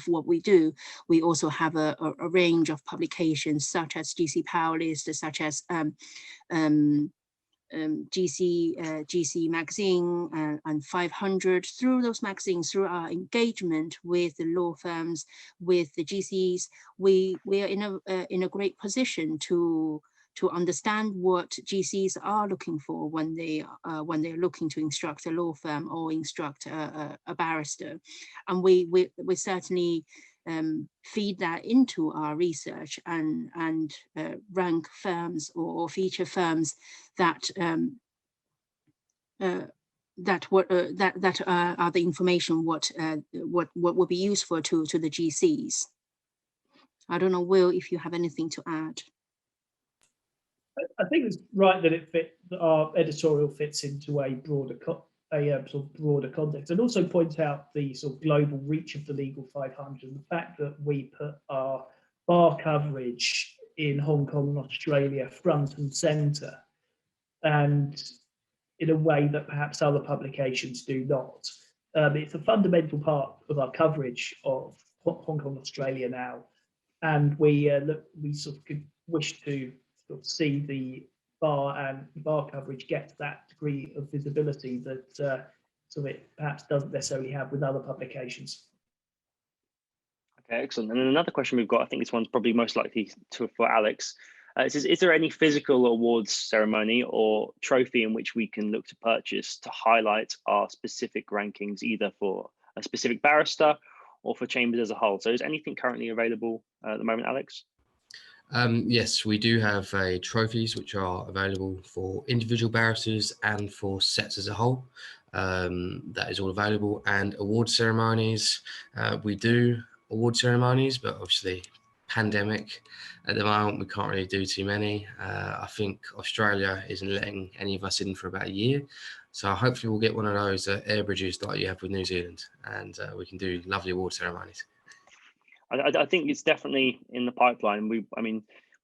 what we do, we also have a range of publications such as GC Power List, such as GC magazine and 500. Through those magazines, through our engagement with the law firms, with the GCs, we are in a great position to understand what GCs are looking for when they're looking to instruct a law firm or instruct a barrister, and we certainly feed that into our research and rank firms or feature firms that are the information what would be useful to the GCs. I don't know, Will, if you have anything to add. I think it's right that our editorial fits into a broader sort of broader context, and also point out the sort of global reach of the Legal 500 and the fact that we put our bar coverage in Hong Kong and Australia front and centre, and in a way that perhaps other publications do not. It's a fundamental part of our coverage of Hong Kong, Australia now, and we sort of wish to sort of see the bar coverage get that degree of visibility that sort of it perhaps doesn't necessarily have with other publications. Okay, excellent. And then another question we've got, I think this one's probably most likely for Alex. It says, is there any physical awards ceremony or trophy in which we can look to purchase to highlight our specific rankings, either for a specific barrister or for Chambers as a whole? So is anything currently available at the moment, Alex? Yes, we do have trophies which are available for individual barristers and for sets as a whole. That is all available. And award ceremonies, we do award ceremonies, but obviously pandemic at the moment, we can't really do too many. I think Australia isn't letting any of us in for about a year. So hopefully we'll get one of those air bridges like you have with New Zealand, and we can do lovely award ceremonies. I think it's definitely in the pipeline. We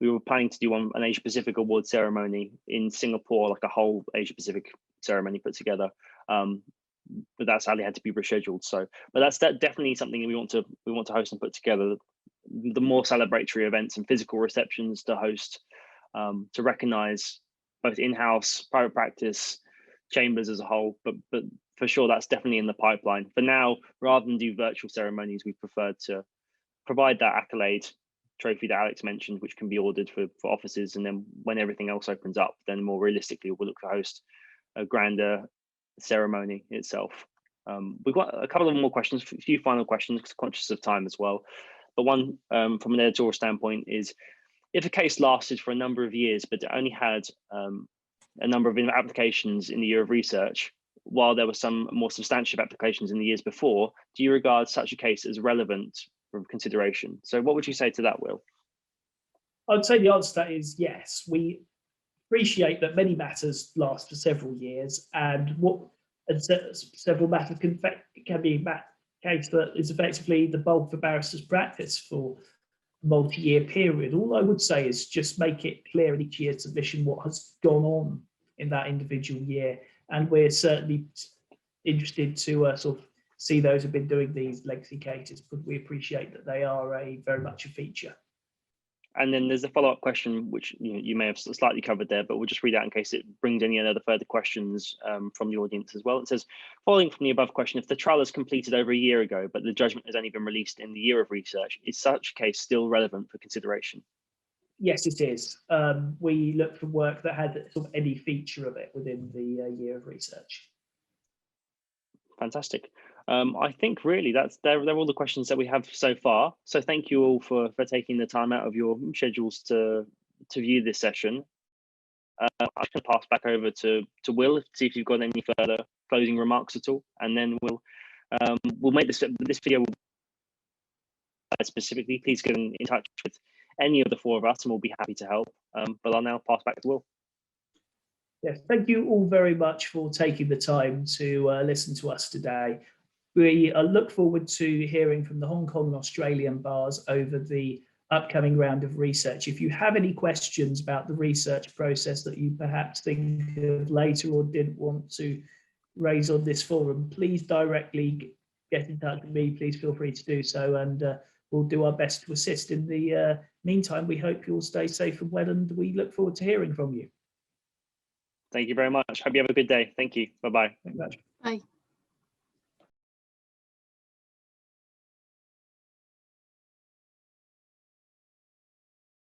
were planning to do an Asia Pacific award ceremony in Singapore, like a whole Asia Pacific ceremony put together. But that sadly had to be rescheduled. So, but that's definitely something we want to host and put together. The more celebratory events and physical receptions to host, to recognise both in-house, private practice, chambers as a whole. But for sure, that's definitely in the pipeline. For now, rather than do virtual ceremonies, we preferred to provide that accolade trophy that Alex mentioned, which can be ordered for offices, and then when everything else opens up, then more realistically we'll look to host a grander ceremony itself. We've got a couple of more questions, a few final questions, conscious of time as well. But one from an editorial standpoint is, if a case lasted for a number of years, but it only had a number of applications in the year of research, while there were some more substantial applications in the years before, do you regard such a case as relevant for consideration? So what would you say to that, Will? I'd say the answer to that is yes. We appreciate that many matters last for several years, and several matters can be a case that is effectively the bulk of a barrister's practice for a multi-year period. All I would say is just make it clear in each year's submission what has gone on in that individual year, and we're certainly interested to sort of see those who've been doing these legacy cases, but we appreciate that they are very much a feature. And then there's a follow-up question, which you may have slightly covered there, but we'll just read out in case it brings any other further questions from the audience as well. It says, following from the above question, if the trial is completed over a year ago, but the judgment has only been released in the year of research, is such a case still relevant for consideration? Yes, it is. We look for work that had sort of any feature of it within the year of research. Fantastic. I think really they're all the questions that we have so far. So thank you all for taking the time out of your schedules to view this session. I'm going to pass back over to Will to see if you've got any further closing remarks at all, and then we'll make this video specifically. Please get in touch with any of the four of us, and we'll be happy to help. But I'll now pass back to Will. Yes, thank you all very much for taking the time to listen to us today. We look forward to hearing from the Hong Kong and Australian bars over the upcoming round of research. If you have any questions about the research process that you perhaps think of later or didn't want to raise on this forum, please directly get in touch with me. Please feel free to do so, and we'll do our best to assist. In the meantime, we hope you'll stay safe and well, and we look forward to hearing from you. Thank you very much. Hope you have a good day. Thank you. Bye-bye. Thank you very much. Bye.